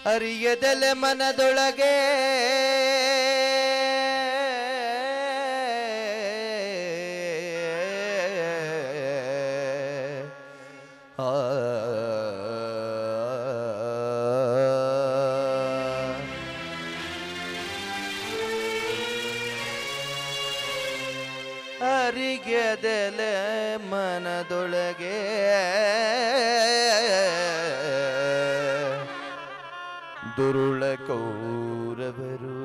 ಅರಿಯದಲೆ ಮನದೊಳಗೆ ಅರಿಯದಲೆ ಮನದೊಳಗೆ ದುರುಳ ಕೌರವರು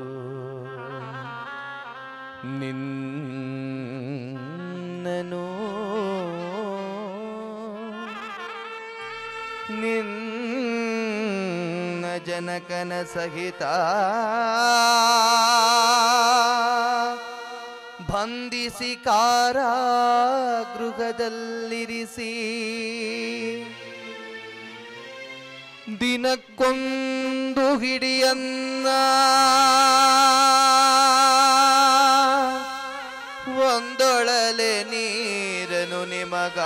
ನಿನ್ನನು ನಿನ್ನ ಜನಕನ ಸಹಿತ ಬಂಧಿಸಿ ಕಾರಾಗೃಹದಲ್ಲಿರಿಸಿ ದಿನಕ್ಕೊಂದು ಹಿಡಿಯನ್ನ ಒಂದೊಳಲೆ ನೀರನ್ನು ನಿಮಗಾಗಿ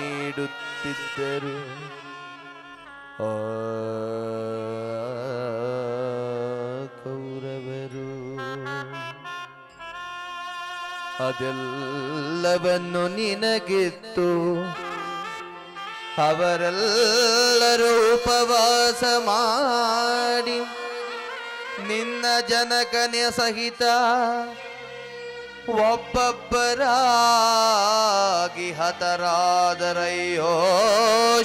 ನೀಡುತ್ತಿದ್ದರು. ಕೌರವರು ಅದೆಲ್ಲವನ್ನು ನಿನಗಿತ್ತು. ಅವರೆಲ್ಲರೂ ಉಪವಾಸ ಮಾಡಿ ನಿನ್ನ ಜನಕನ ಸಹಿತ ಒಬ್ಬೊಬ್ಬರಾಗಿ ಹತರಾದರಯ್ಯೋ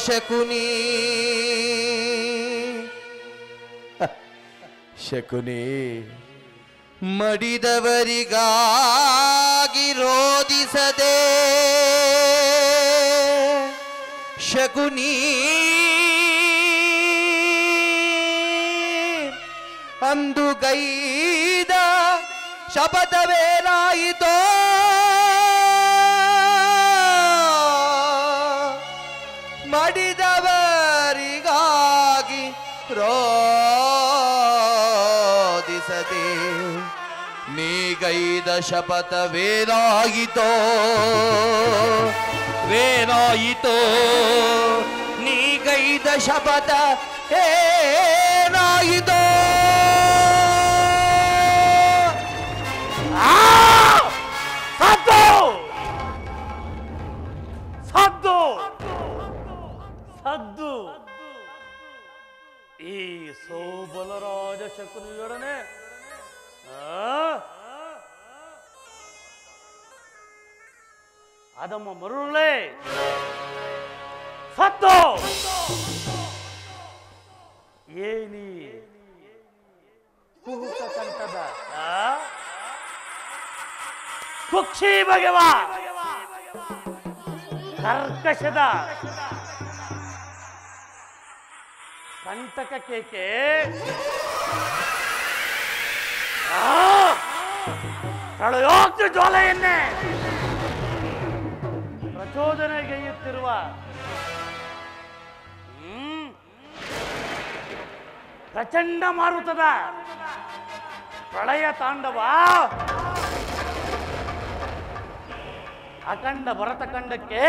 ಶಕುನಿ. ಶಕುನಿ ಮಡಿದವರಿಗಾಗಿ ರೋಧಿಸದೆ ಶಕುನಿ ಅಂದು ಗೈದ ಶಪಥವೇನಾಯಿತೋ ಮಡಿದವರಿಗಾಗಿ ರೋಧಿಸದೆ ನೀಗೈದ ಶಪಥವೇನಾಯಿತೋ ವೇನಾಯಿತೋ ನೀಗೈದ ಶಪಥ ಏನಾಯಿತೋ? ಸದ್ದು ಸದ್ದು ಸದ್ದು ಈ ಸೋಬಲರಾಜ ಶಕುನಿಯೊಡನೆ ಅದಮ್ಮ ಮರುಳೆ ಸತ್ತು ಏನಿ ಕುಹುಕ ಕಂಠದ ಕುಕ್ಷಿ ಬಗೆವ ಕರ್ಕಶದ ಕಂಟಕ ಕೇಕೆ ಪ್ರಳಯೋಕ್ತ ಜ್ವಾಲೆಯನ್ನೇ ಪ್ರಚೋದನೆಗೈಯುತ್ತಿರುವ ಪ್ರಚಂಡ ಮಾರುತದ ಪ್ರಳಯ ತಾಂಡವ ಅಖಂಡ ಭರತ ಖಂಡಕ್ಕೆ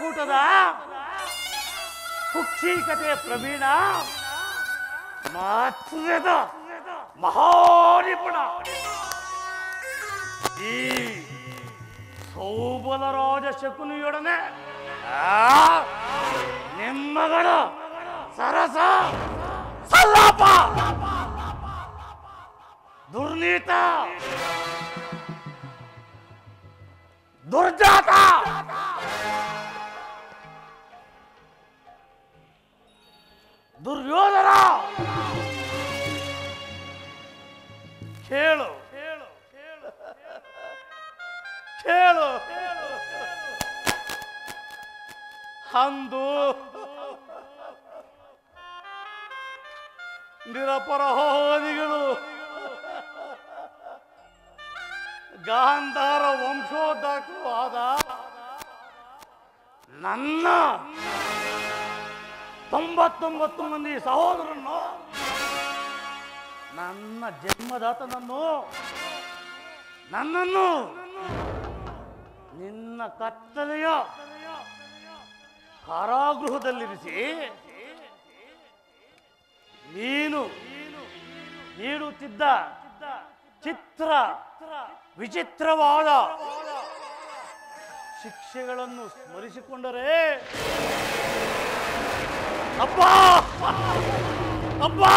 ಕೂಟದ ಕುಕ್ಷಿಕತೆಯ ಪ್ರವೀಣ ಮಾತೃದ ಮಹಾನಿಪುಣ ಈ ಸೌಬಲರಾಜ ಶಕುನಿಯೊಡನೆ ನಿಮ್ಮಗಳ ಸರಸ ಸಲ್ಲಾಪ ದುರ್ನೀತ ದುರ್ಜಾತ ದುರ್ಯೋಧನ ಕೇಳು ಕೇಳು ಅಂದು ನಿರಪರಾಧಿಗಳು ಗಾಂಧಾರ ವಂಶೋದ್ಧಾರಕರು ಆದ ನನ್ನ 99 ಮಂದಿ ಸಹೋದರನ್ನು ನನ್ನ ಜನ್ಮದಾತನನ್ನು ನನ್ನನ್ನು ನಿನ್ನ ಕತ್ತಲೆಯ ಕಾರಾಗೃಹದಲ್ಲಿರಿಸಿ ನೀನು ನೀಡುತ್ತಿದ್ದ ವಿಚಿತ್ರವಾದ ಶಿಕ್ಷೆಗಳನ್ನು ಸ್ಮರಿಸಿಕೊಂಡರೆ ಅಬ್ಬಾ ಅಬ್ಬಾ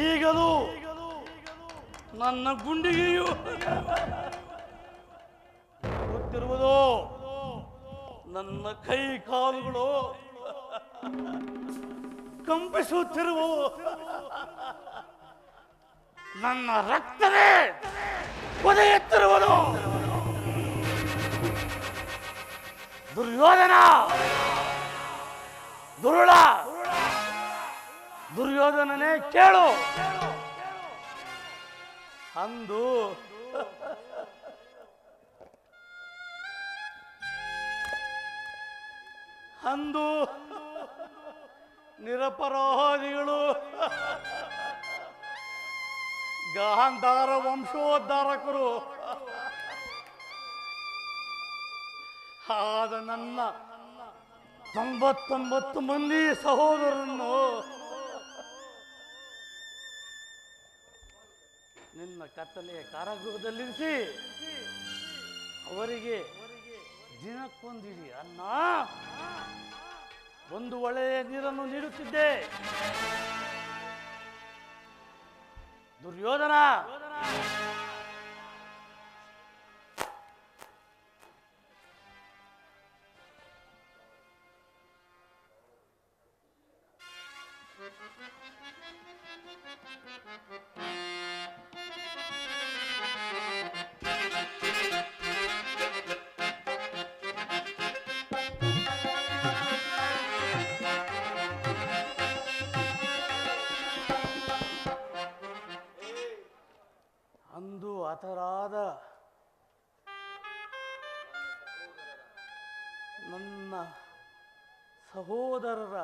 ಈಗಲೂ ನನ್ನ ಗುಂಡಿಗೆಯು ಗೊತ್ತಿರುವುದು ನನ್ನ ಕೈ ಕಾಲುಗಳು ಕಂಪಿಸುತ್ತಿರುವವು ನನ್ನ ರಕ್ತವೇ ಒದೆಯುತ್ತಿರುವುದು ದುರ್ಯೋಧನ ದುರ್ಯೋಧನನೇ ಕೇಳು ಅಂದು ನಿರಪರಾಧಿಗಳು ಗಾಂಧಾರ ವಂಶೋದ್ಧಾರಕರು ಆದ ನನ್ನ 99 ಮಂದಿ ಸಹೋದರನ್ನು ನಿನ್ನ ಕತ್ತಲೆಯ ಕಾರಾಗೃಹದಲ್ಲಿರಿಸಿ ಅವರಿಗೆ ದಿನಕ್ಕೊಂದಿರಿ ಅನ್ನ ಒಂದು ಒಳ್ಳೆಯ ನೀರನ್ನು ನೀಡುತ್ತಿದ್ದೆ. ದುರ್ಯೋಧನ ಅಂದು ಹತರಾದ ನನ್ನ ಸಹೋದರರ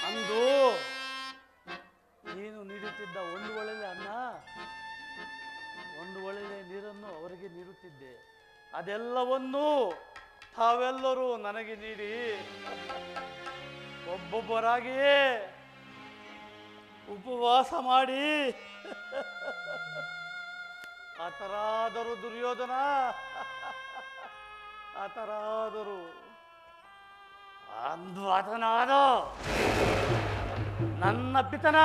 ಅಂದು ನೀನು ನೀಡುತ್ತಿದ್ದ ಒಂದು ಒಳ್ಳೆಯ ಅನ್ನ ಒಂದು ಒಳ್ಳೆಯ ನೀರನ್ನು ಅವರಿಗೆ ನೀಡುತ್ತಿದ್ದೆ. ಅದೆಲ್ಲವನ್ನೂ ತಾವೆಲ್ಲರೂ ನನಗೆ ನೀಡಿ ಒಬ್ಬೊಬ್ಬರಾಗಿಯೇ ಉಪವಾಸ ಮಾಡಿ ಆತರಾದರು ದುರ್ಯೋಧನ ಆತರಾದರು ಅಂದು ಆತನಾದ ನನ್ನ ಪಿತನ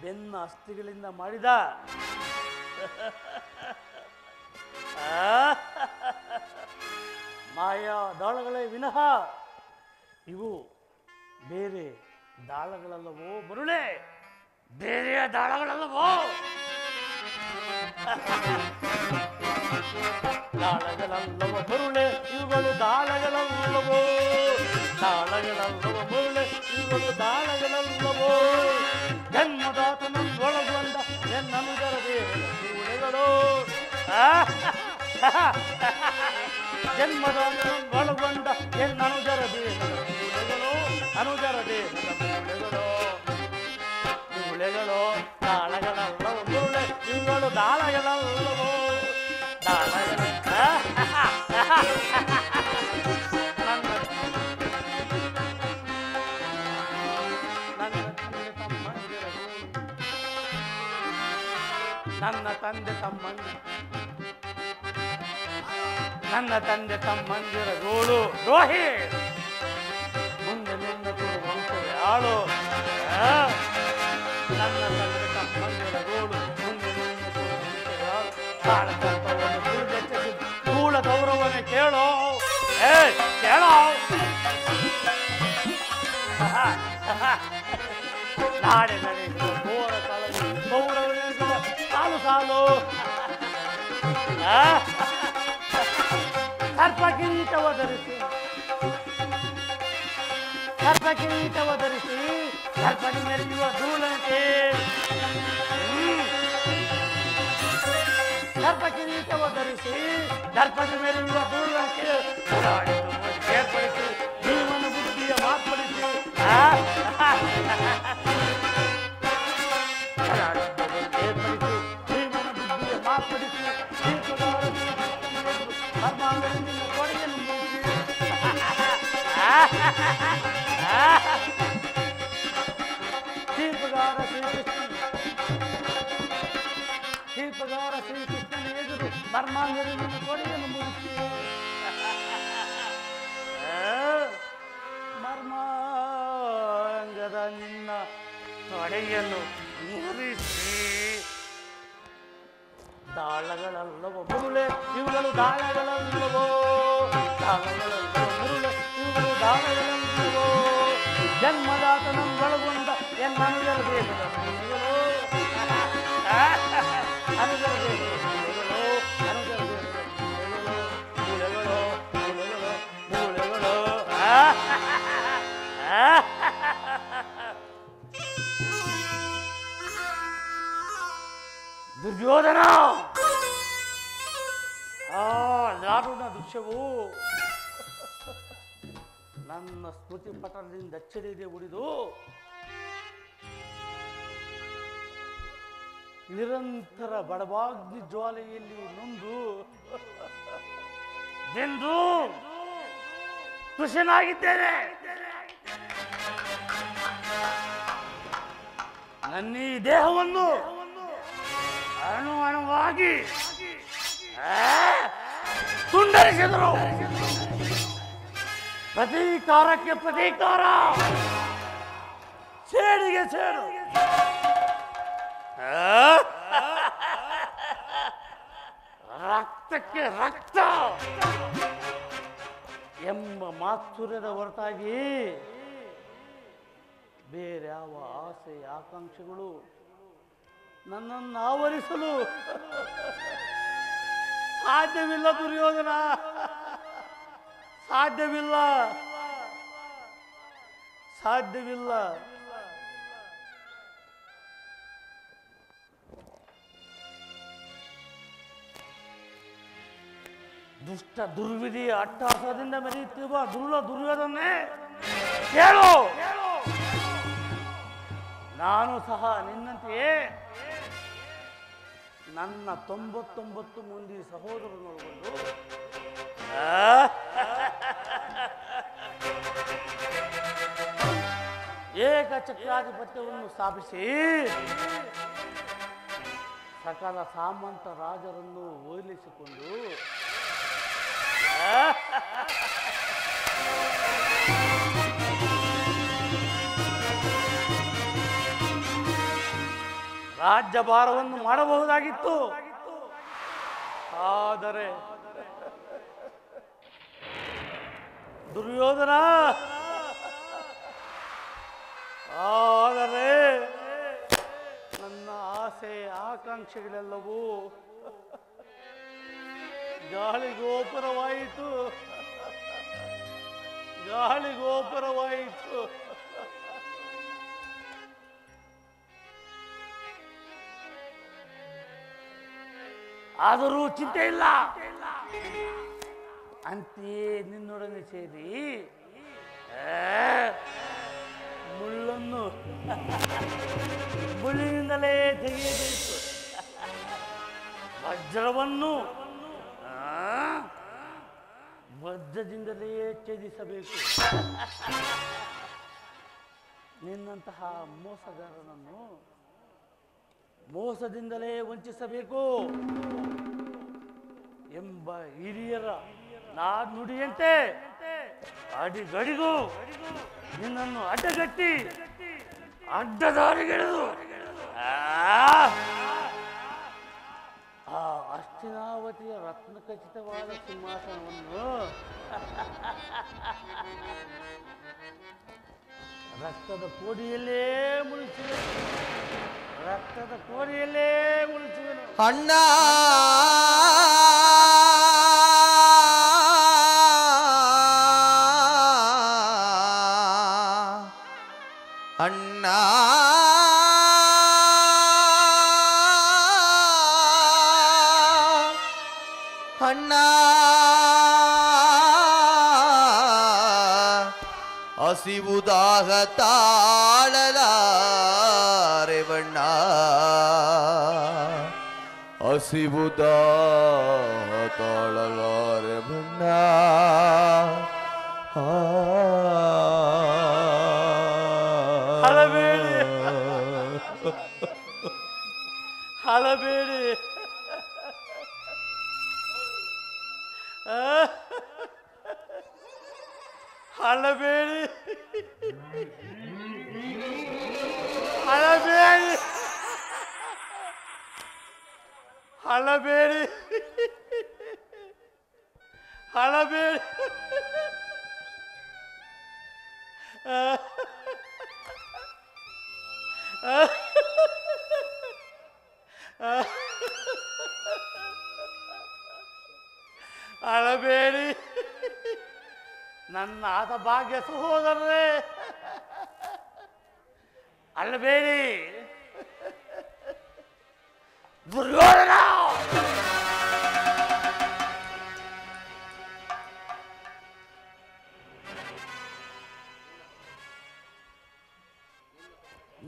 ಬೆನ್ನ ಅಸ್ಥಿಗಳಿಂದ ಮಾಡಿದ ಮಾಯಾ ದಾಳಗಳೇ ವಿನಃ ಇವು ಬೇರೆ ದಾಳಗಳಲ್ಲವೋ ಬರುಳೆ, ಬೇರೆಯ ದಾಳಗಳಲ್ಲವೋ ದಾಳಗಳಲ್ಲವ ಬರುಳೆ ಇವುಗಳು ದಾಳಗಳಲ್ಲವೋ ದಾಳಗಳಲ್ಲವ ಬರುಳೆ ಇವುಗಳು ದಾಳಗಳಲ್ಲವೋ ಜನ್ಮದಾತನೊಳಗೊಂಡ ಎನ್ನನುಜರದೆ ಸೂಳೆಗಳು ಜನ್ಮದಾತನೊಳಗೊಂಡ ಎನ್ನನುಜರದೆ ಮೂಳೆಗಳು ಅನುಜರದೆ ಮೂಳೆಗಳು ದಾಳಗಳಲ್ಲವ ಬರುಳೆ ಇವುಗಳು ದಾಳಗಳಲ್ಲವೋ ದಾಳಗಳ ನನ್ನ ತಂದೆ ತಮ್ಮಂದಿರ ಗೋಳು ದ್ರೋಹಿ ಮುಂದೆ ನಿನ್ನ ವಂಶವೇ ಆಳು ನನ್ನ ತಂದೆ ತಮ್ಮಂದಿರ ಗೋಳು ಮುಂದೆ ನಿನ್ನ ವಂಶವೇ ಆಳು ಕೂಳ ಗೌರವನೇ ಕೇಳೋ ಕೇಳೋ ನಾಡೆ ನಡೆಯುವ ಘೋರ ಕಳವಿ ಗೌರವ ಸಾಲು ಸಾಲು ಸರ್ಪ ಕಿರೀಟವ ಧರಿಸಿ ಸರ್ಪಕ್ಕೆ ಮೆರೆಯುವ ಧೂಳಂತೆ ಸರ್ಪ ಕಿರೀಟವ ಧರಿಸಿ ದರ್ಪದ ಮೇಲಿರುವ ದೂರಕ್ಕೆ ಏರ್ಪಡಿಸಿ ಜೀವನ ಬುದ್ಧಿಯ ಮಾರ್ಪಡಿಸಿ ಏರ್ಪಡಿಸಿ ಜೀವನ ಬುದ್ಧಿಯ ಮಾರ್ಪಡಿಸಿ ಧರ್ಮಾಂಗದಿಂದ ಕೊಡೆಯನ್ನು ಮುಗಿಸಿ ತೀರ್ಪುಗಾರ ಶ್ರೀಕೃಷ್ಣನ ಎದುರು ಧರ್ಮಾಂಗದಿಂದ ಕೊಡೆಯನ್ನು ಮುಗಿಸಿ ಮರ್ಮಾಂಗದ ನಿನ್ನ ತೊಡೆಯನ್ನು ಮುರಿಸಿ ದಾಳಗಳಲ್ಲವೋ ಮುರುಳೆ ಇವುಗಳು ದಾಳಗಳಲ್ಲವೋ ಮುರುಳೆ ಇವುಗಳು ದಾಳಗಳಲ್ಲವೋ ಜನ್ಮದಾತನೊಳಗೊಂಡ ಎನ್ನನುಗರಬೇಕು ದುರ್ಯೋಧನ ದಾರುಣ ದೃಶ್ಯವು ನನ್ನ ಸ್ಮೃತಿ ಪಟಲದಿಂದ ಅಚ್ಚರಿದೆ ಉಳಿದು ನಿರಂತರ ಬಡವಾಗ್ನಿ ಜ್ವಾಲೆಯಲ್ಲಿ ನೊಂದು ಕೃಷನಾಗಿದ್ದೇನೆ. ನನ್ನ ಈ ದೇಹವನ್ನು ಅಣು ಅಣುವಾಗಿ ತುಂಡರಿಸಿದರು. ಪ್ರತೀಕಾರಕ್ಕೆ ಪ್ರತೀಕಾರ, ಸೇಡಿಗೆ ಸೇಡು, ರಕ್ತಕ್ಕೆ ರಕ್ತ ಎಂಬ ಮಾತುರ್ಯದ ಹೊರತಾಗಿ ಬೇರೆ ಯಾವ ಆಸೆ ಆಕಾಂಕ್ಷೆಗಳು ನನ್ನನ್ನು ಆವರಿಸಲು ಸಾಧ್ಯವಿಲ್ಲ ದುರ್ಯೋಧನ, ಸಾಧ್ಯವಿಲ್ಲ. ದುಷ್ಟ ದುರ್ವಿಧಿಯ ಅಟ್ಟಹಾಸದಿಂದ ಮೆರೆಯುತ್ತಿರುವ ದುರ್ಯೋಧನೇ ಕೇಳು, ನಾನು ಸಹ ನಿನ್ನಂತೆಯೇ ನನ್ನ 99 ಮಂದಿ ಸಹೋದರನೊಳಗೊಂಡು ಏಕಚಕ್ರಾಧಿಪತ್ಯವನ್ನು ಸ್ಥಾಪಿಸಿ ಸಕಲ ಸಾಮಂತ ರಾಜರನ್ನು ಓಲೈಸಿಕೊಂಡು ರಾಜ್ಯಭಾರವನ್ನು ಮಾಡಬಹುದಾಗಿತ್ತು. ಆದರೆ ದುರ್ಯೋಧನ, ನನ್ನ ಆಸೆ ಆಕಾಂಕ್ಷೆಗಳೆಲ್ಲವೂ ಗಾಳಿಗೋಪುರವಾಯಿತು. ಆದರೂ ಚಿಂತೆ ಇಲ್ಲ, ಅಂತೆಯೇ ನಿನ್ನೊಡನೆ ಸೇರಿ ಮುಳ್ಳನ್ನು ಮುಳ್ಳಿನಿಂದಲೇ ತೆಗೆಯಬೇಕು, ವಜ್ರವನ್ನು ವಜ್ರದಿಂದಲೇ ಛೇದಿಸಬೇಕು. ನಿನ್ನಂತಹ ಮೋಸಗಾರನನ್ನು ಮೋಸದಿಂದಲೇ ವಂಚಿಸಬೇಕು ಎಂಬ ಹಿರಿಯರ ನುಡಿಯಂತೆ ಅಡಿಗಡಿಗೂ ನಿನ್ನನ್ನು ಅಡ್ಡಗಟ್ಟಿ ಅಡ್ಡದಾರಿಗೆಳೆದು ಆ ಅಷ್ಟಿನಾವತಿಯ ರತ್ನಖಚಿತವಾದ ಸಿಂಹಾಸನವನ್ನು ರಕ್ತದ ಕೋಡಿಯಲ್ಲೇ ಮುಳುಚಿದನು. ಅಣ್ಣ ಅಣ್ಣ ಅಣ್ಣ ಹಸಿವುದಾಗ ತಾಳಲಾರೆ ಬಣ್ಣ ಹಸಿವುದಾಗ ತಾಳಲಾರೆ ಬಣ್ಣ ಹಳಬೇಡಿ ಹಳಬೇಡಿ ಹಳಬೇಡಿ ಹಳಬೇಡಿ ಹಳಬೇಡಿ ಹಳಬೇಡಿ ಅಳಬೇಡಿ ನನ್ನ ಆದ ಭಾಗ್ಯ ಸಹೋದರರೇ ಅಳಬೇಡಿ ದುರ್ಯೋಧನ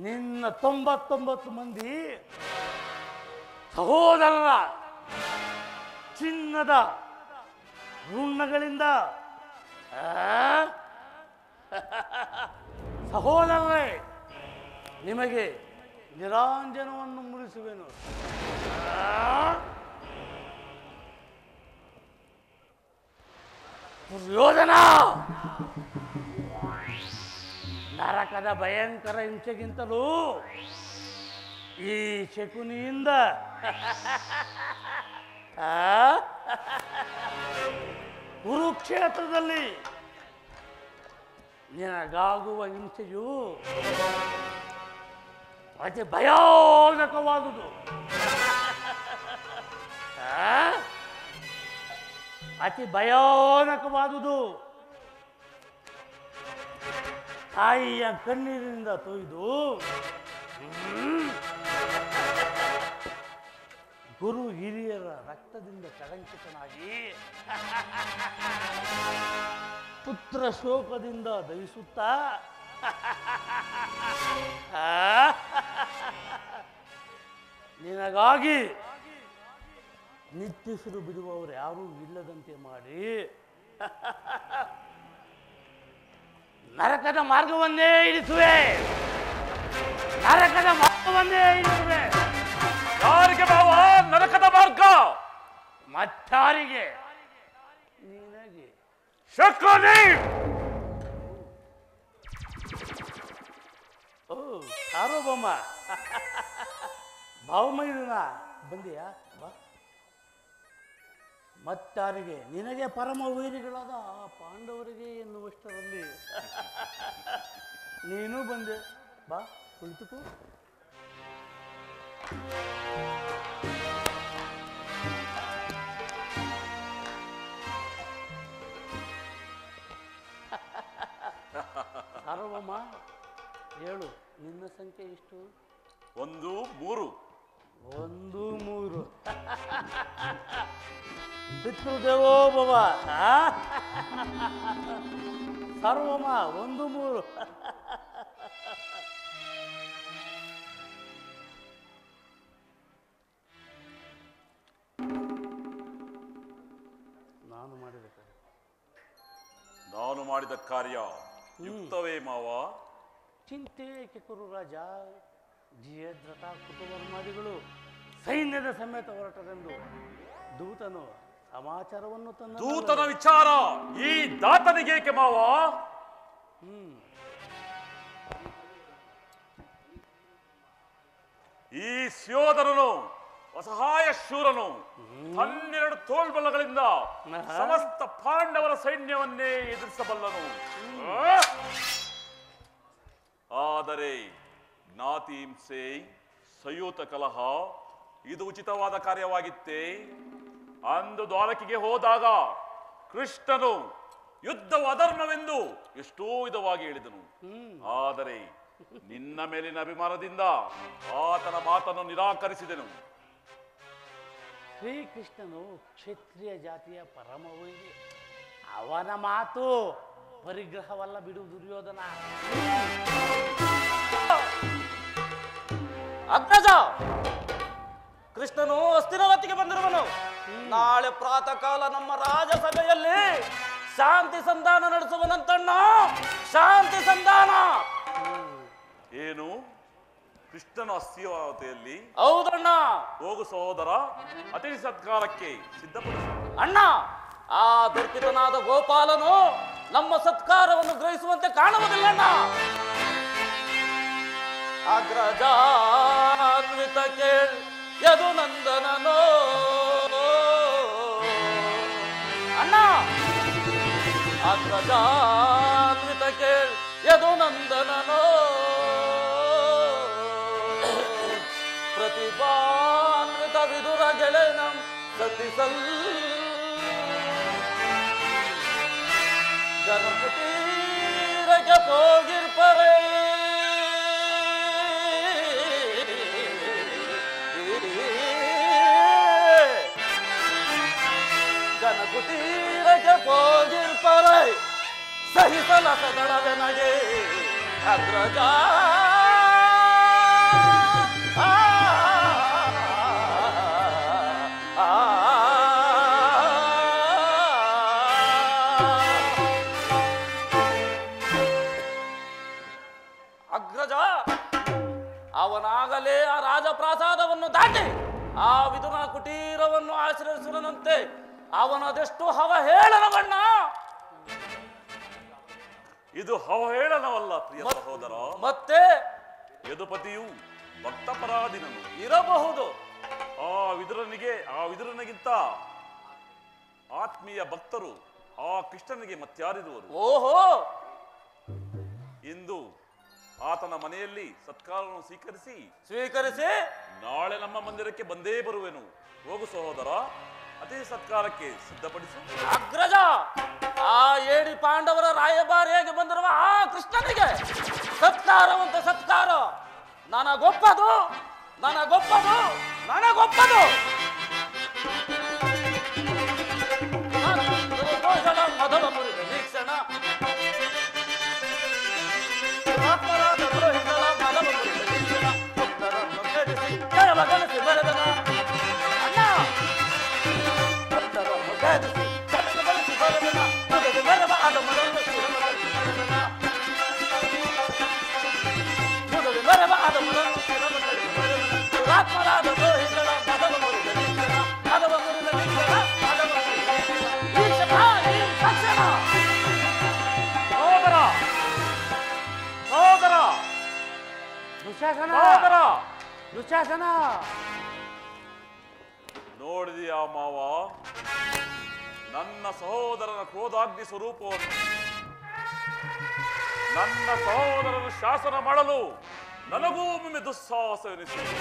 ನಿನ್ನ 99 ಮಂದಿ ಸಹೋದರರ ಚಿನ್ನದ ಋಣಗಳಿಂದ ಸಹೋದರರೇ ನಿಮಗೆ ನಿರಾಂಜನವನ್ನು ಮುಡಿಸುವೆನು ದುರ್ಯೋಧನ ನರಕದ ಭಯಂಕರ ಹಿಂಸೆಗಿಂತಲೂ ಈ ಶಕುನಿಯಿಂದ ಕುರುಕ್ಷೇತ್ರದಲ್ಲಿ ನಿನಗಾಗುವ ಹಿಂಸೆಯು ಅತಿ ಭಯಾನಕವಾದುದು ಅತಿ ಭಯಾನಕವಾದುದು ತಾಯಿಯ ಕಣ್ಣೀರಿನಿಂದ ತೊಯ್ದು ಗುರು ಹಿರಿಯರ ರಕ್ತದಿಂದ ಕಳಂಕಿತನಾಗಿ ಪುತ್ರ ಶೋಕದಿಂದ ದಹಿಸುತ್ತಾ ನಿನಗಾಗಿ ನಿಟ್ಟಿಸಿರು ಬಿಡುವವರು ಯಾರೂ ಇಲ್ಲದಂತೆ ಮಾಡಿ ನರಕದ ಮಾರ್ಗವನ್ನೇ ಇಳಿಸುವೆ ನರಕದ ಮಾರ್ಗವನ್ನೇ ಇಳಿಸುವೆ ಯಾರಿಗೆ ಬಾವ ನರಕದ ಮಾರ್ಗ ಮತ್ತಾರಿಗೆ ನಿನಗೆ ಶಕುನಿ ಓ ಸಾರ್ವಭೌಮ ಭಾವಮೈದುನ ಬಂದಿಯಾ ಬಾ ಮತ್ತಾರಿಗೆ ನಿನಗೆ ಪರಮ ವೈರಿಗಳಾದ ಆ ಪಾಂಡವರಿಗೆ ಎನ್ನುವಷ್ಟರಲ್ಲಿ ನೀನು ಬಂದೆ ಬಾ ಕುಳಿತುಕೋ ಸಾರ್ವಭೌಮ ಹೇಳು ನಿನ್ನ ಸಂಖ್ಯೆ ಎಷ್ಟು 1 3 1 3 ಪಿತೃದೇವೋ ಭವ ಸಾರ್ವಭೌಮ 1 3 ನಾನು ಮಾಡಿದ ಕಾರ್ಯ ಯುಕ್ತವೇ ಮಾವ ಚಿಂತೆ ಏಕೆ ಕುರು ರಾಜ ಜಯದ್ರಥ ಕುಟುಂಬರ್ಮಾದಿಗಳು ಸೈನ್ಯದ ಸಮೇತ ಹೊರಟರೆಂದು ದೂತನು ಸಮಾಚಾರವನ್ನು ದೂತನ ವಿಚಾರ ಈ ದಾತನಿಗೇಕೆ ಮಾವ ಈ ಸ್ಯೋಧರನು ಅಸಹಾಯ ಶೂರನು 12 ತೋಳ್ಬಲಗಳಿಂದ ಸಮಸ್ತ ಪಾಂಡವರ ಸೈನ್ಯವನ್ನೇ ಎದುರಿಸಬಲ್ಲನು ಆದರೆ ಜ್ಞಾತಿ ಹಿಂಸೆ ಸಂಯುತ ಕಲಹ ಇದು ಉಚಿತವಾದ ಕಾರ್ಯವಾಗಿತ್ತೇ ಅಂದು ದ್ವಾರಕಿಗೆ ಹೋದಾಗ ಕೃಷ್ಣನು ಯುದ್ಧವು ಅಧರ್ಮವೆಂದು ಎಷ್ಟೋ ವಿಧವಾಗಿ ಹೇಳಿದನು ಆದರೆ ನಿನ್ನ ಮೇಲಿನ ಅಭಿಮಾನದಿಂದ ಆತನ ಮಾತನ್ನು ನಿರಾಕರಿಸಿದೆನು ಶ್ರೀಕೃಷ್ಣನು ಕ್ಷತ್ರಿಯ ಜಾತಿಯ ಪರಮವೈರಿ ಅವನ ಮಾತು ಪರಿಗ್ರಹವಲ್ಲ ಬಿಡು ದುರ್ಯೋಧನ. ಅಗ್ರಜ, ಕೃಷ್ಣನು ಹಸ್ತಿನಾವತಿಗೆ ಬಂದಿರುವನು. ನಾಳೆ ಪ್ರಾತಃ ಕಾಲ ನಮ್ಮ ರಾಜಸಭೆಯಲ್ಲಿ ಶಾಂತಿ ಸಂಧಾನ ನಡೆಸುವನಂತಣ್ಣ. ಶಾಂತಿ ಸಂಧಾನ. ಏನು? ಕೃಷ್ಣನ ಹಸ್ತಿನಾವತಿಯಲ್ಲಿ? ಹೌದಣ್ಣ. ಹೋಗು ಸಹೋದರ, ಅತಿಥಿ ಸತ್ಕಾರಕ್ಕೆ ಸಿದ್ಧಪಡಿಸು. ಅಣ್ಣ, ಆ ದುರ್ಪಿತನಾದ ಗೋಪಾಲನು ನಮ್ಮ ಸತ್ಕಾರವನ್ನು ಗ್ರಹಿಸುವಂತೆ ಕಾಣುವುದಿಲ್ಲಣ್ಣ. ಅಗ್ರಜಾನ್ವಿತ ಕೇಳ್ ಯದು ನಂದನನೋ. ಅಣ್ಣ, ಅಗ್ರಜಾನ್ವಿತ ಕೇಳ್ ಯದು ನಂದನನೋ. ಪ್ರತಿಭಾನ್ವಿತ ವಿದುರ ಗೆಳೆನಂ ಸತಿಸಲ್. ಗಣಪತಿರಗೆ ಹೋಗಿರ್ಪರೆ. ಗಣಪತಿರಗೆ ಹೋಗಿರ್ಪರೆ ಸಹಿಸಲ ಸದಳವೆ ನಗೆ ಅಗ್ರಜ. ಅಗ್ರಜ, ಅವನಾಗಲೇ ಆ ರಾಜಪ್ರಾಸಾದವನ್ನು ದಾಟಿ ಆ ವಿದುರ ಕುಟೀರವನ್ನು ಆಶ್ರಯಿಸುವಂತೆ ಅವನದೆಷ್ಟು ಅವಹೇಳನವಣ್ಣ. ಇದು ಅವಹೇಳನವಲ್ಲ ಪ್ರಿಯ ಸಹೋದರ. ಮತ್ತೆ ಯದುಪತಿಯು ಭಕ್ತಪರಾಧೀನನು ಇರಬಹುದು. ಆ ವಿದುರನಿಗಿಂತ ಆತ್ಮೀಯ ಭಕ್ತರು ಆ ಕೃಷ್ಣನಿಗೆ ಮತ್ಯಾರಿರುವರು? ಓಹೋ, ಇಂದು ಆತನ ಮನೆಯಲ್ಲಿ ಸತ್ಕಾರವನ್ನು ಸ್ವೀಕರಿಸಿ ನಾಳೆ ನಮ್ಮ ಮಂದಿರಕ್ಕೆ ಬಂದೇ ಬರುವೆನು. ಹೋಗು ಸಹೋದರ, ಅತಿಥಿ ಸತ್ಕಾರಕ್ಕೆ ಸಿದ್ಧಪಡಿಸು. ಅಗ್ರಜ, ಆ ಏಡಿ ಪಾಂಡವರ ರಾಯಭಾರಿಯಾಗಿ ಬಂದಿರುವ ಆ ಕೃಷ್ಣನಿಗೆ ಸತ್ಕಾರವಂತ ಸತ್ಕಾರ ನನಗೊಪ್ಪದು. ಮಧವ ಮುರಿದ ವೀಕ್ಷಣ ದುಶಾಸನ. ನೋಡಿದೆಯಾ ಮಾವ, ನನ್ನ ಸಹೋದರನ ಕ್ರೋಧಾಗ್ನಿ ಸ್ವರೂಪವನ್ನು? ನನ್ನ ಸಹೋದರನ ಶಾಸನ ಮಾಡಲು ನನಗೂ ಒಮ್ಮೆ ದುಸ್ಸಾಹಸವೆನಿಸಿತು.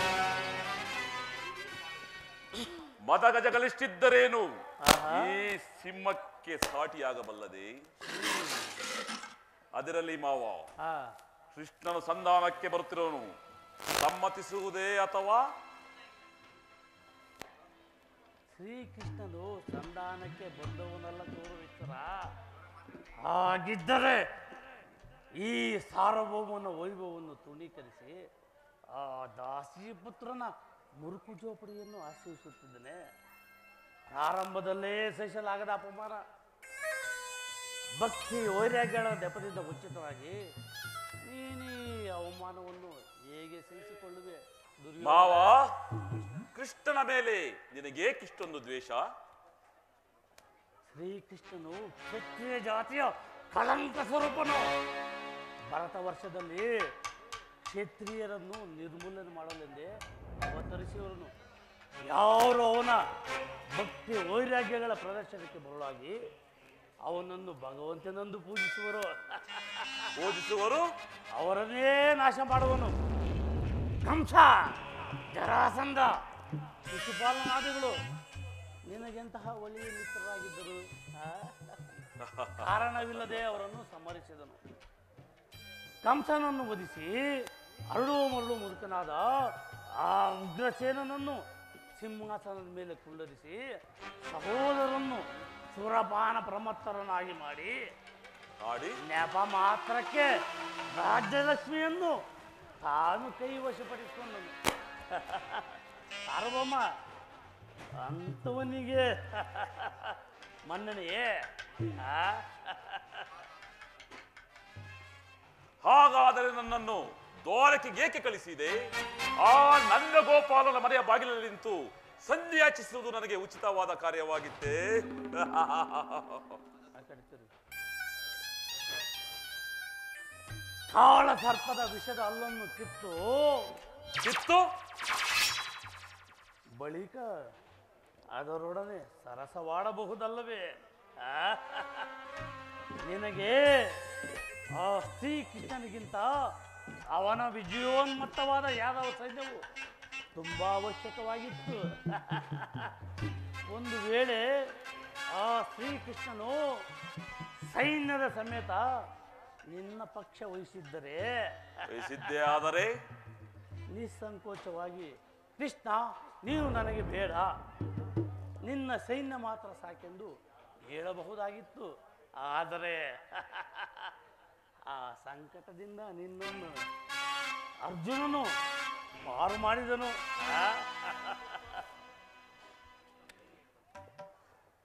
ಮದಗಜಗಳಿಷ್ಟಿದ್ದರೇನು ಈ ಸಿಂಹಕ್ಕೆ ಸಾಟಿಯಾಗಬಲ್ಲದೆ? ಅದರಲ್ಲಿ ಮಾವ, ಕೃಷ್ಣನು ಸಂಧಾನಕ್ಕೆ ಬರುತ್ತಿರೋನು ಸಮ್ಮತಿಸುವುದೇ ಅಥವಾ? ಶ್ರೀಕೃಷ್ಣನು ಸಂಧಾನಕ್ಕೆ ಬಂದವನೆಲ್ಲ ತೋರುವಿಸ್ತರ. ಹಾಗಿದ್ದರೆ ಈ ಸಾರ್ವಭೌಮನ ವೈಭವವನ್ನು ತೃಣೀಕರಿಸಿ ಆ ದಾಸಿ ಪುತ್ರನ ಮುರುಕು ಜೋಪಡಿಯನ್ನು ಆಶ್ರಯಿಸುತ್ತಿದ್ದೇನೆ. ಪ್ರಾರಂಭದಲ್ಲೇ ಸಹಿಸಲಾಗದ ಅಪಮಾನ, ಭಕ್ತಿ ವೈರಾಗ್ಯಗಳ ನೆಪದಿಂದ ವಂಚಿತರಾಗಿ ನೀನೀ ಅವಮಾನವನ್ನು ಹೇಗೆ ಸಹಿಸಿಕೊಳ್ಳುವೆ? ಮಾವ, ಕೃಷ್ಣನ ಮೇಲೆ ನಿನಗೇಕಿಷ್ಟೊಂದು ದ್ವೇಷ? ಶ್ರೀಕೃಷ್ಣನು ಕ್ಷತ್ರಿಯ ಜಾತಿಯ ಕಳಂಕ ಸ್ವರೂಪನು. ಭರತ ವರ್ಷದಲ್ಲಿ ಕ್ಷತ್ರಿಯರನ್ನು ನಿರ್ಮೂಲನೆ ಮಾಡಲೆಂದೇ ಅವತರಿಸಿಯವರನು. ಯಾರು ಅವನ ಭಕ್ತಿ ವೈರಾಗ್ಯಗಳ ಪ್ರದರ್ಶನಕ್ಕೆ ಬರಲಾಗಿ ಅವನನ್ನು ಭಗವಂತನೆಂದು ಪೂಜಿಸುವರು, ಅವರನ್ನೇ ನಾಶ ಮಾಡುವನು. ಕಂಸ, ಜರಾಸಂಧ, ಶಿಶುಪಾಲನಾದಿಗಳು ನಿನಗೆಂತಹ ಒಳ್ಳೆಯ ಮಿತ್ರರಾಗಿದ್ದರು. ಕಾರಣವಿಲ್ಲದೆ ಅವರನ್ನು ಸಂಹರಿಸಿದನು. ಕಂಸನನ್ನು ವಧಿಸಿ ಅರಳುವ ಮರಳು ಮುದುಕನಾದ ಆ ಉಗ್ರಸೇನನನ್ನು ಸಿಂಹಾಸನದ ಮೇಲೆ ಕುಳ್ಳರಿಸಿ ಸಹೋದರನ್ನು ಸುರಪಾನ ಪ್ರಮತ್ತರನಾಗಿ ಮಾಡಿ ಆಡಿ ನೆಪ ಮಾತ್ರಕ್ಕೆ ರಾಜ್ಯಲಕ್ಷ್ಮಿಯನ್ನು ತಾನು ಕೈವಶಪಡಿಸಿಕೊಂಡನು. ಸಾರ್ವಭೌಮ ಅಂಥವನಿಗೆ ಮನ್ನಣೆಯೇ? ಹಾಗಾದರೆ ನನ್ನನ್ನು ದ್ವಾರಕೆಗೆ ಏಕೆ ಕಳಿಸಿದೆ? ಆ ನನ್ನ ಗೋಪಾಲನ ಮನೆಯ ಬಾಗಿಲಲ್ಲಿ ನಿಂತು ಸಂಧಿ ಯಾಚಿಸುವುದು ನನಗೆ ಉಚಿತವಾದ ಕಾರ್ಯವಾಗಿತ್ತೇ? ಕಾಳ ಸರ್ಪದ ವಿಷದ ಹಲ್ಲನ್ನು ಕಿತ್ತು ಬಳಿಕ ಅದರೊಡನೆ ಸರಸವಾಡಬಹುದಲ್ಲವೇ? ನಿನಗೆ ಆ ಶ್ರೀಕೃಷ್ಣನಿಗಿಂತ ಅವನ ವಿಜಯೋನ್ಮತ್ತವಾದ ಯಾದವ ಸೈನ್ಯವು ತುಂಬ ಅವಶ್ಯಕವಾಗಿತ್ತು. ಒಂದು ವೇಳೆ ಆ ಶ್ರೀಕೃಷ್ಣನು ಸೈನ್ಯದ ಸಮೇತ ನಿನ್ನ ಪಕ್ಷ ವಹಿಸಿದ್ದೇ ಆದರೆ ನಿಸ್ಸಂಕೋಚವಾಗಿ ಕೃಷ್ಣ ನೀನು ನನಗೆ ಬೇಡ, ನಿನ್ನ ಸೈನ್ಯ ಮಾತ್ರ ಸಾಕೆಂದು ಹೇಳಬಹುದಾಗಿತ್ತು. ಆದರೆ ಆ ಸಂಕಟದಿಂದ ನಿನ್ನನ್ನು ಅರ್ಜುನನು ಪಾರು ಮಾಡಿದನು.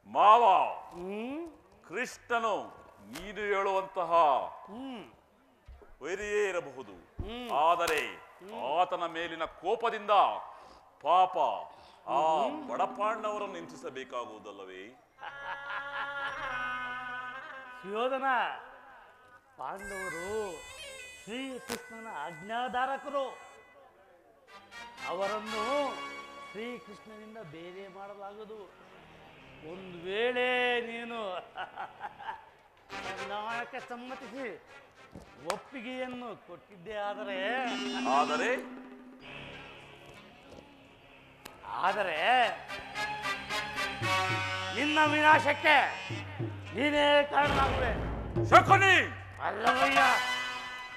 ಮಾವ, ಕೃಷ್ಣನು ನೀನು ಹೇಳುವಂತಹ ವೈರಿಯೇ ಇರಬಹುದು, ಆದರೆ ಆತನ ಮೇಲಿನ ಕೋಪದಿಂದ ಪಾಪ ಆ ಬಡಪಾಂಡವರನ್ನು ಹಿಂಸಿಸಬೇಕಾಗುವುದಲ್ಲವೇ? ಸುಯೋಧನ, ಪಾಂಡವರು ಶ್ರೀಕೃಷ್ಣನ ಆಜ್ಞಾಧಾರಕರು. ಅವರನ್ನು ಶ್ರೀಕೃಷ್ಣನಿಂದ ಬೇರೆ ಮಾಡಲಾಗದು. ಒಂದು ವೇಳೆ ನೀನು ಸಂಧಾನಕ್ಕೆ ಸಮ್ಮತಿಸಿ ಒಪ್ಪಿಗೆಯನ್ನು ಕೊಟ್ಟಿದ್ದೇ ಆದರೆ ನಿನ್ನ ವಿನಾಶಕ್ಕೆ ನೀನೇ ಕಾರಣನಾಗುವೆ. ಶಕುನಿ, ಅಲ್ಲವಯ್ಯ,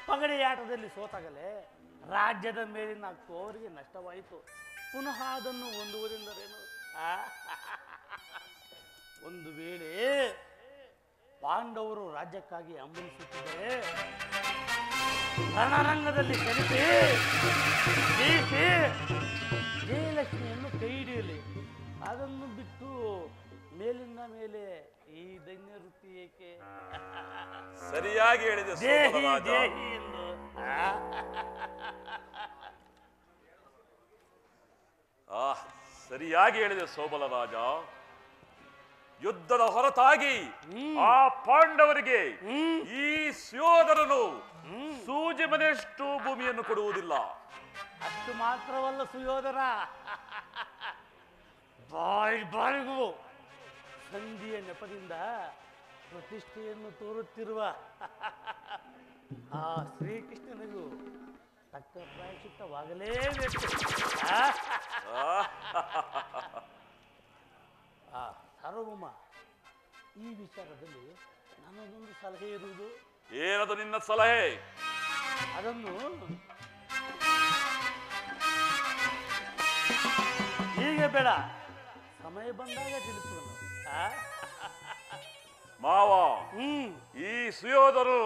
ಪಗಡಿ ಆಟದಲ್ಲಿ ಸೋತಾಗಲೇ ರಾಜ್ಯದ ಮೇಲಿನ ಅವರಿಗೆ ನಷ್ಟವಾಯಿತು. ಪುನಃ ಅದನ್ನು ಹೊಂದುವುದೆಂದರೇನು? ಒಂದು ವೇಳೆ ಪಾಂಡವರು ರಾಜ್ಯಕ್ಕಾಗಿ ಹಂಬಲಿಸುತ್ತಿದ್ದರೆ ರಣರಂಗದಲ್ಲಿ ಕಲಿಸಿ ಜಯಲಕ್ಷ್ಮಿಯನ್ನು ಕೈ ಹಿಡಿಯಲಿ. ಅದನ್ನು ಬಿಟ್ಟು ಮೇಲಿನ ಮೇಲೆ ಈ ದೈನ್ಯ ವೃತ್ತಿ ಏಕೆ? ಸರಿಯಾಗಿ ಹೇಳಿದೆ ಎಂದು ಸರಿಯಾಗಿ ಹೇಳಿದೆ ಸೋಬಲ ರಾಜ. ಯುದ್ಧದ ಹೊರತಾಗಿ ಆ ಪಾಂಡವರಿಗೆ ಈ ಸುಯೋಧನನು ಸೂಜಿ ಮನೆಯಷ್ಟು ಭೂಮಿಯನ್ನು ಕೊಡುವುದಿಲ್ಲ. ಅಷ್ಟು ಮಾತ್ರವಲ್ಲ ಸುಯೋಧನ, ಬಾಳಿಗೂ ಸಂಧಿಯ ನೆಪದಿಂದ ಪ್ರತಿಷ್ಠೆಯನ್ನು ತೋರುತ್ತಿರುವ ಆ ಶ್ರೀಕೃಷ್ಣನಿಗೂ ತಕ್ಕ ಪ್ರಾಯಶ್ಚಿತ್ತವಾಗಲೇಬೇಕು. ಸಾರ್ವಭೌಮ, ಈ ವಿಚಾರದಲ್ಲಿ ನನ್ನದೊಂದು ಸಲಹೆ ಇರುವುದು. ಏನದು ನಿನ್ನ ಸಲಹೆ? ಅದನ್ನು ಹೀಗೆ ಬೇಡ, ಸಮಯ ಬಂದಾಗ ತಿಳಿಸೋಣ. ಮಾವ, ಈ ಸುಯೋಧನು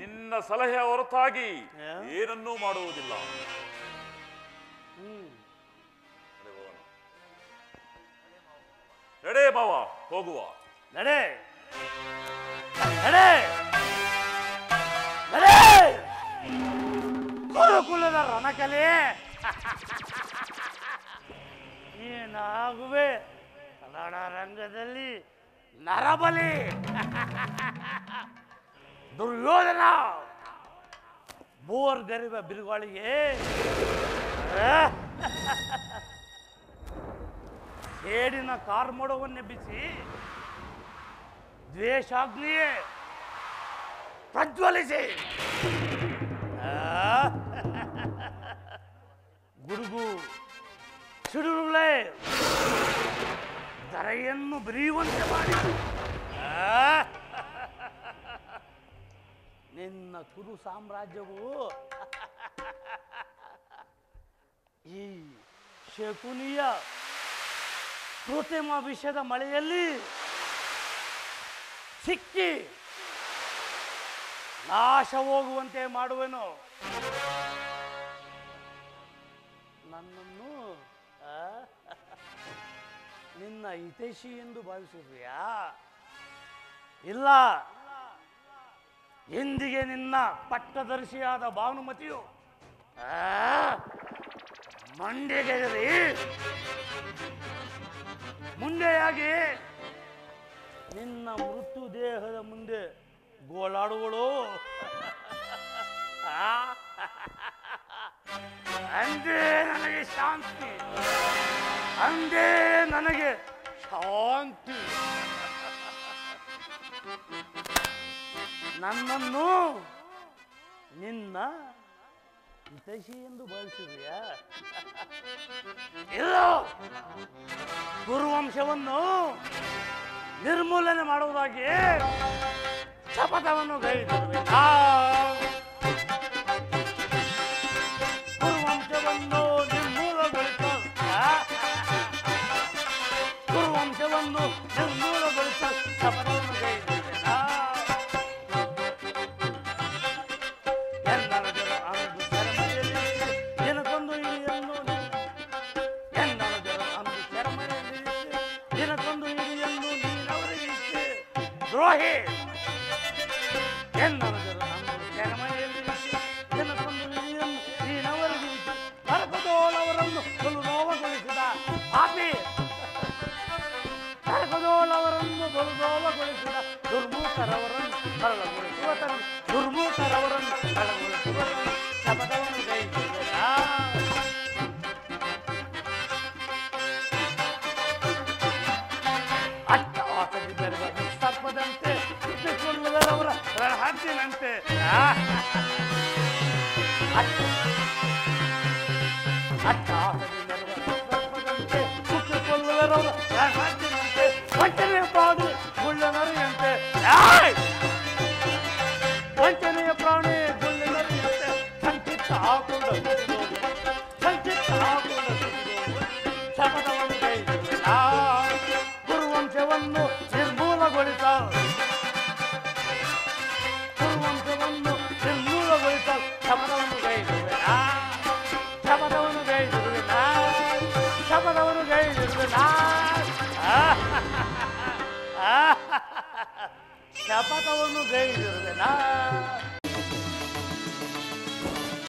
ನಿನ್ನ ಸಲಹೆಯ ಹೊರತಾಗಿ ಏನನ್ನೂ ಮಾಡುವುದಿಲ್ಲ. ನಡೆ ಮಾವ, ಹೋಗುವ. ನಡೆ ನಡೆ ನಡೆ, ಕುರುಕುಲದ ರಣಕಲೆ. ಏನಾಗುವೆ ಕನ್ನಡ ರಂಗದಲ್ಲಿ ನರಬಲಿ. ದುರ್ಯೋಧನ ಬೋರ್ ಗರಿಬ ಬಿರುಗಾಳಿಗೆ ಸೇಡಿನ ಕಾರ್ಮೋಡವನ್ನೆಬ್ಬಿಸಿ ದ್ವೇಷಾಗ್ನಿಯೇ ಪ್ರಜ್ವಲಿಸಿ ಗುಡುಗು ಸಿಡುರುಗಳೇ ಧರೆಯನ್ನು ಬಿರಿಯುವಂತೆ ಮಾಡಿ ನಿನ್ನ ಕುರು ಸಾಮ್ರಾಜ್ಯವು ಈ ಶಕುನಿಯ ಕೃತ್ರಿಮ ವಿಷದ ಮಳೆಯಲ್ಲಿ ಸಿಕ್ಕಿ ನಾಶ ಹೋಗುವಂತೆ ಮಾಡುವೆನು. ನನ್ನನ್ನು ನಿನ್ನ ಹಿತೈಷಿ ಎಂದು ಭಾವಿಸಿದ್ಯಾ? ಇಲ್ಲ, ಎಂದಿಗೆ ನಿನ್ನ ಪಟ್ಟದರ್ಶಿಯಾದ ಭಾನುಮತಿಯು ಮಂಡೆಗೆದರಿ ಮುಂದೆಯಾಗಿ ನಿನ್ನ ಮೃತ್ಯು ದೇಹದ ಮುಂದೆ ಗೋಳಾಡುಗಳು. ಅಂದೇ ನನಗೆ ಶಾಂತಿ, ಅಂದೇ ನನಗೆ ಶಾಂತಿ. ನನ್ನನ್ನು ನಿನ್ನ ಹಿತೈಷಿ ಎಂದು ಭಾವಿಸಿದೆಯಾ? ಇಲ್ಲ, ಗುರುವಂಶವನ್ನು ನಿರ್ಮೂಲನೆ ಮಾಡುವುದಾಗಿ ಶಪಥವನ್ನು ಗೈದಿರಬೇಕಾ? ಗುರುವಂಶವನ್ನು ನಿರ್ಮೂಲಗೊಳಿಸ ಗುರುವಂಶವನ್ನು ನಿರ್ಮೂಲಗೊಳಿಸ ಶಪಥವನ್ನು ಗೈದಿರಬೇಕಾ? ಎನ್ನರಜರ ಅಂದು ಸೆರೆಮನೆಯಲ್ಲಿ ದಿನಕ್ಕೊಂದು ಇಡಿಯನ್ನು ಎನ್ನರಜರ ಅಂದು ಸೆರೆಮನೆಯಲ್ಲಿ ದಿನಕ್ಕೊಂದು ಇಡಿಯನ್ನು ನೀನವರಿಗೆ ದ್ರೋಹಿ. ಎನ್ನರಜರ ಅಂದು ಸೆರೆಮನೆಯಲ್ಲಿ ದಿನಕ್ಕೊಂದು ಇಡಿಯನ್ನು ನೀನವರಿಗೆ ನರಕದೋಳವರನ್ನು ಬಲು ನೋವಗೊಳಿಸಿದ ಪಾಪಿ, ನರಕದೋಳವರನ್ನು ಬಲು ನೋವಗೊಳಿಸಿದ ದುರ್ಮೂಕರವರನ್ನು ಮರಳಗೊಳಿಸುವ ದುರ್ಮೂಕರವರನ್ನು ಮರಳಗೊಳಿಸುವ ಶಪಥವನ್ನು ಗೈದಿರಬೇಕಾ? ಅಟ್ಟವಾಸದಿ ಬೆರೆದ ಸರ್ಪದಂತೆ ಸುತ್ತಿಕೊಳ್ಳುವರವರ ಹದ್ದಿನಂತೆ ಅಟ್ಟವಾಸದಿ ಬೆರೆದ ಸರ್ಪದಂತೆ ಸುತ್ತಿಕೊಳ್ಳುವರವರ ಹದ್ದಿನಂತೆ ವಂಚನೆಯ ಪ್ರಾಣಿ ಗುಳ್ಳನರಿಯಂತೆ ವಂಚನೆಯ ಪ್ರಾಣಿ ಗುಳ್ಳನರಿಯಂತೆ ಸಂಚಿತ್ತ ಹಾಕೊಂಡ ಶಪಥವನ್ನು ಕೈಗೊಳ್ಳ ಗುರುವಂಶವನ್ನು ನಿರ್ಮೂಲಗೊಳಿಸ ಗುರುವಂಶವನ್ನು ನಿರ್ಮೂಲಗೊಳಿಸ ಶಪಥವನ್ನು ಕೈಗೊಳ್ಳ ಶಪಥವನ್ನು ಕೈಗೊಳ್ಳ ಶಪಥವನ್ನು ಕೈಗೊಳ್ಳ ಶಪಥವನ್ನು ಗೈದಿರುವೆನಾ?